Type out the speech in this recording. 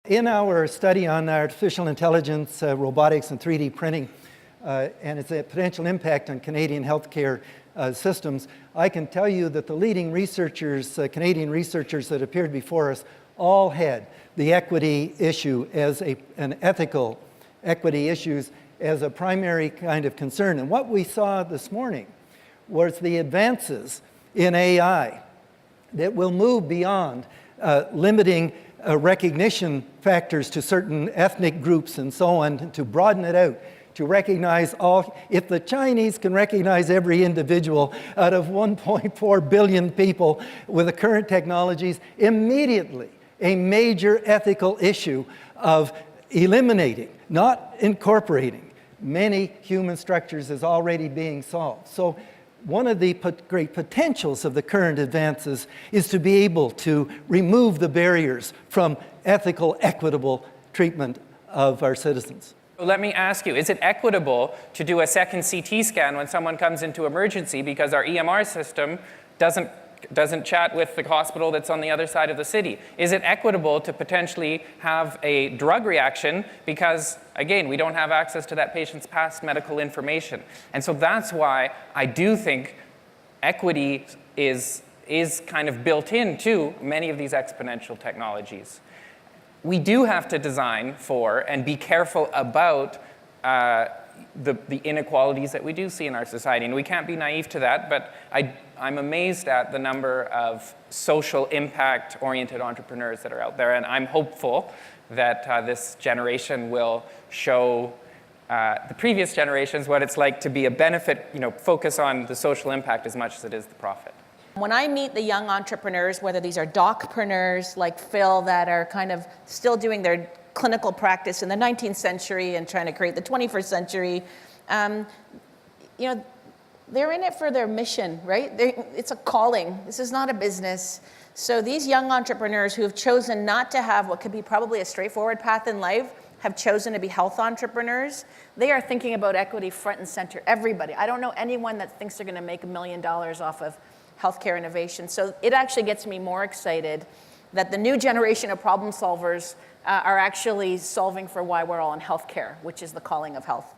In our study on artificial intelligence, robotics, and 3D printing, and its potential impact on Canadian healthcare systems, I can tell you that the leading researchers, Canadian researchers that appeared before us, all had the equity issue as an ethical equity issues as a primary kind of concern. And what we saw this morning was the advances in AI that will move beyond limiting recognition factors to certain ethnic groups and so on, to broaden it out, to recognize all. If the Chinese can recognize every individual out of 1.4 billion people with the current technologies, immediately a major ethical issue of eliminating, not incorporating, many human structures is already being solved. So one of the great potentials of the current advances is to be able to remove the barriers from ethical, equitable treatment of our citizens. Let me ask you, is it equitable to do a second CT scan when someone comes into emergency because our EMR system doesn't chat with the hospital that's on the other side of the city? Is it equitable to potentially have a drug reaction because, again, we don't have access to that patient's past medical information? And so that's why I do think equity is kind of built into many of these exponential technologies. We do have to design for and be careful about the inequalities that we do see in our society. And we can't be naive to that, but I'm amazed at the number of social impact-oriented entrepreneurs that are out there, and I'm hopeful that this generation will show the previous generations what it's like to be a benefit, focus on the social impact as much as it is the profit. When I meet the young entrepreneurs, whether these are docpreneurs like Phil that are kind of still doing their clinical practice in the 19th century and trying to create the 21st century, they're in it for their mission, right? It's a calling. This is not a business. So these young entrepreneurs who have chosen not to have what could be probably a straightforward path in life, have chosen to be health entrepreneurs, they are thinking about equity front and center. Everybody. I don't know anyone that thinks they're going to make $1 million off of healthcare innovation. So it actually gets me more excited that the new generation of problem solvers are actually solving for why we're all in healthcare, which is the calling of health.